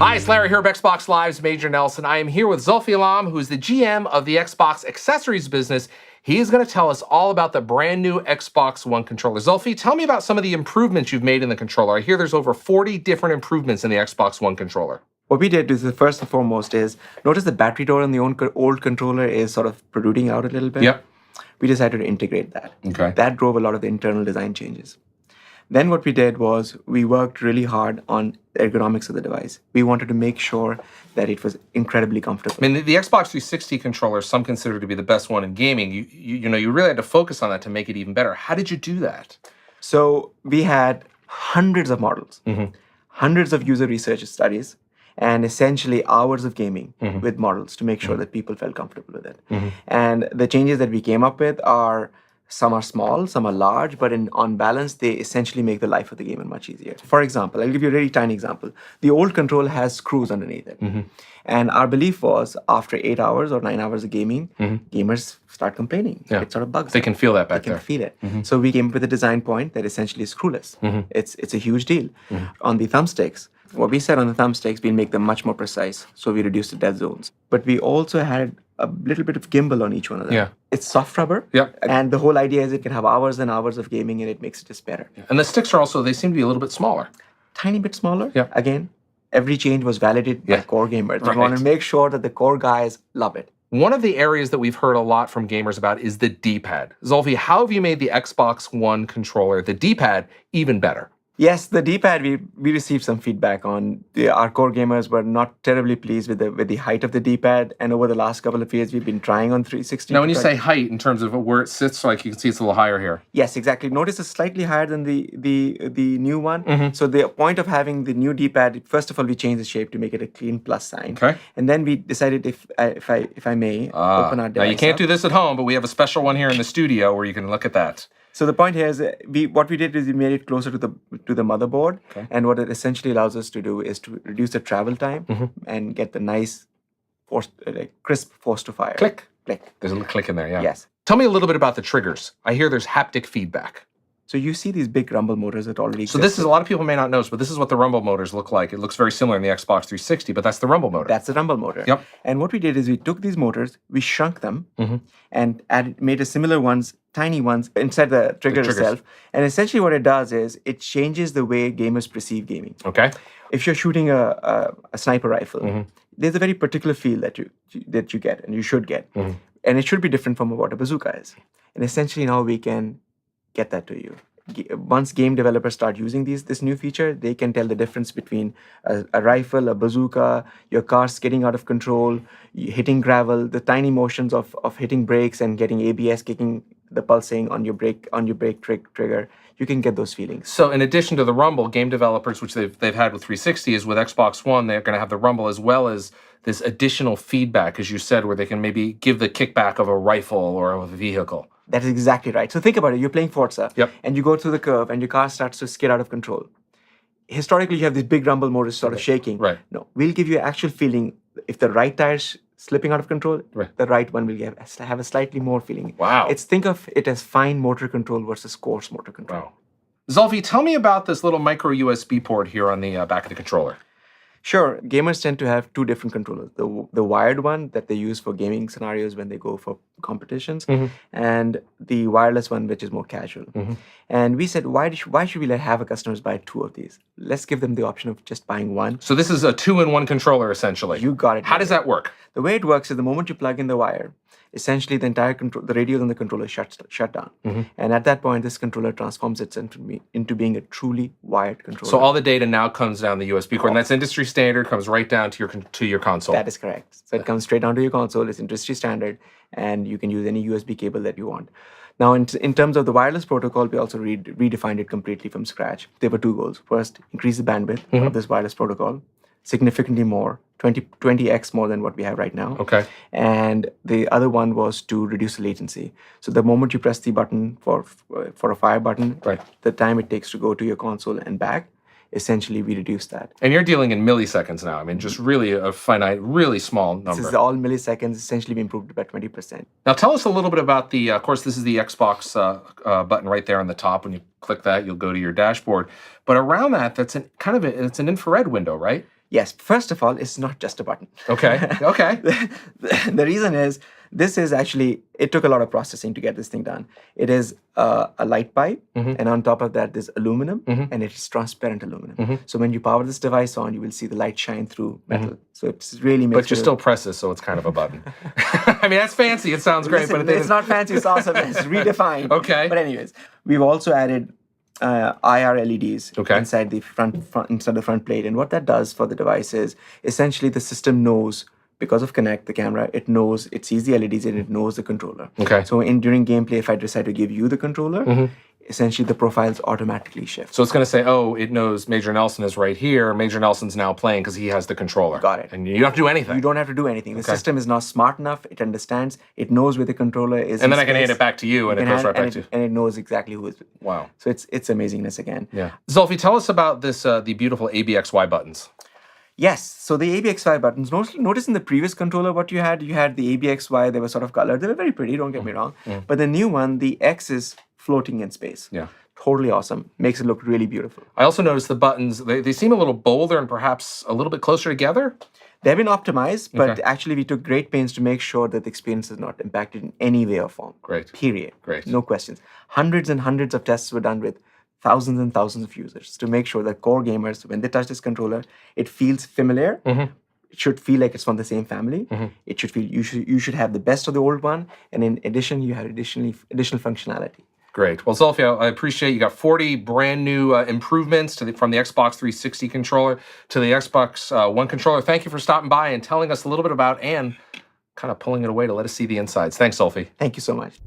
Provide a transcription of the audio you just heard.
Hi, it's Larry here of Xbox Live's Major Nelson. I am here with Zulfi Alam, who is the GM of the Xbox accessories business. He is going to tell us all about the brand new Xbox One controller. Zulfi, tell me about some of the improvements you've made in the controller. I hear there's over 40 different improvements in the Xbox One controller. What we did is, first and foremost, is notice the battery door on the old controller is sort of protruding out a little bit. Yep. We decided to integrate that. Okay. That drove a lot of the internal design changes. Then what we did was we worked really hard on the ergonomics of the device. We wanted to make sure that it was incredibly comfortable. I mean, the Xbox 360 controller, some consider to be the best one in gaming. You really had to focus on that to make it even better. How did you do that? So we had hundreds of models, hundreds of user research studies, and essentially hours of gaming with models to make sure that people felt comfortable with it. And the changes that we came up with are, some are small, some are large, but on balance, they essentially make the life of the gamer much easier. For example, I'll give you a really tiny example. The old control has screws underneath it. And our belief was after 8 hours or 9 hours of gaming, gamers start complaining. Yeah. It sort of bugs They them. can feel that back They can there. feel it. So we came up with a design point that essentially is screwless. It's a huge deal. On the thumbsticks, what we said on the thumbsticks, we'll make them much more precise. So we reduced the dead zones. But we also had a little bit of gimbal on each one of them. Yeah. It's soft rubber. Yeah. And the whole idea is it can have hours and hours of gaming and it makes it just better. And the sticks are also, they seem to be a little bit smaller. Tiny bit smaller. Yeah. Again, every change was validated by core gamers. Right. We want to make sure that the core guys love it. One of the areas that we've heard a lot from gamers about is the D-pad. Zulfi, how have you made the Xbox One controller, the D-pad, even better? Yes, the D-pad, we received some feedback on. Our core gamers were not terribly pleased with the height of the D-pad, and over the last couple of years, we've been trying on 360. Now, when you say height, in terms of where it sits, like you can see it's a little higher here. Yes, exactly. Notice it's slightly higher than the new one. So the point of having the new D-pad, first of all, we changed the shape to make it a clean plus sign. Okay. And then we decided, if I may, open our device Now, you can't up. do this at home, but we have a special one here in the studio where you can look at that. So the point here is, what we did is we made it closer to the motherboard, and what it essentially allows us to do is to reduce the travel time and get the nice, crisp force to fire. Click. Click. There's a little click in there, yeah. Yes. Tell me a little bit about the triggers. I hear there's haptic feedback. So you see these big rumble motors that already So exist. this is, a lot of people may not know, but this is what the rumble motors look like. It looks very similar in the Xbox 360, but that's the rumble motor. That's the rumble motor. Yep. And what we did is we took these motors, we shrunk them, and made a similar ones, tiny ones, inside the trigger triggers. itself. And essentially what it does is it changes the way gamers perceive gaming. Okay. If you're shooting a sniper rifle, there's a very particular feel that you get, and you should get. And it should be different from what a bazooka is. And essentially now we can get that to you. Once game developers start using this new feature, they can tell the difference between a rifle, a bazooka, your car skidding out of control, hitting gravel, the tiny motions of hitting brakes and getting ABS kicking the pulsing on your brake trigger. You can get those feelings. So in addition to the rumble, game developers, which they've had with 360, is with Xbox One, they're going to have the rumble as well as this additional feedback, as you said, where they can maybe give the kickback of a rifle or of a vehicle. That is exactly right. So think about it. You're playing Forza, Yep. and you go through the curve, and your car starts to skid out of control. Historically, you have these big rumble motors sort of shaking. Right. No, we'll give you an actual feeling. If the right tire's slipping out of control, the right one will have a slightly more feeling. Wow. Think of it as fine motor control versus coarse motor control. Wow. Zulfi, tell me about this little micro USB port here on the back of the controller. Sure, gamers tend to have two different controllers. The wired one that they use for gaming scenarios when they go for competitions, and the wireless one, which is more casual. And we said, why should we have our customers buy two of these? Let's give them the option of just buying one. So this is a 2-in-1 controller, essentially. You got it. How does that work? The way it works is the moment you plug in the wire, essentially the entire the radios on the controller shut down. And at that point, this controller transforms itself into being a truly wired controller. So all the data now comes down the USB cord, and that's industry standard, comes right down to your console. That is correct. So it comes straight down to your console. It's industry standard, and you can use any USB cable that you want. Now, in terms of the wireless protocol, we also redefined it completely from scratch. There were two goals. First, increase the bandwidth of this wireless protocol significantly more, 20x more than what we have right now. Okay. And the other one was to reduce the latency. So the moment you press the button for a fire button, the time it takes to go to your console and back, essentially we reduce that. And you're dealing in milliseconds now. I mean, just really a finite, really small number. This is all milliseconds, essentially we improved by 20%. Now tell us a little bit about the, of course, this is the Xbox button right there on the top. When you click that, you'll go to your dashboard. But around that, it's an infrared window, right? Yes, first of all, it's not just a button. Okay. Okay. The reason is this is actually, it took a lot of processing to get this thing done. It is a light pipe, and on top of that, there's aluminum, and it's transparent aluminum. So when you power this device on, you will see the light shine through metal. So it's really makes But you still press this, so it's kind of a button. I mean, that's fancy. It sounds great, Listen, but it's not fancy, it's awesome. It's redefined. Okay. But anyways, we've also added IR LEDs Okay. inside the front plate, and what that does for the device is essentially the system knows, because of Connect, the camera, it knows, it sees the LEDs and it knows the controller. Okay. So during gameplay, if I decide to give you the controller, essentially the profiles automatically shift. So it's going to say, oh, it knows Major Nelson is right here. Major Nelson's now playing because he has the controller. Got it. And you don't have to do anything. You don't have to do anything. The system is now smart enough. It understands. It knows where the controller is. And then I can hand it back to you, and it goes right back to you. And it knows exactly who is. Wow. So it's amazingness again. Yeah. Zulfi, tell us about this the beautiful ABXY buttons. Yes. So the ABXY buttons. Notice in the previous controller what you had the ABXY. They were sort of colored. They were very pretty. Don't get me wrong. But the new one, the X is floating in space. Yeah. Totally awesome. Makes it look really beautiful. I also noticed the buttons, they seem a little bolder and perhaps a little bit closer together. They've been optimized, but actually we took great pains to make sure that the experience is not impacted in any way or form. Great. Period. Great. No questions. Hundreds and hundreds of tests were done with thousands and thousands of users to make sure that core gamers, when they touch this controller, it feels familiar. It should feel like it's from the same family. It should feel you should have the best of the old one, and in addition, you have additional functionality. Great. Well, Zulfi, I appreciate you got 40 brand new improvements from the Xbox 360 controller to the Xbox One controller. Thank you for stopping by and telling us a little bit about and kind of pulling it away to let us see the insides. Thanks, Zulfi. Thank you so much.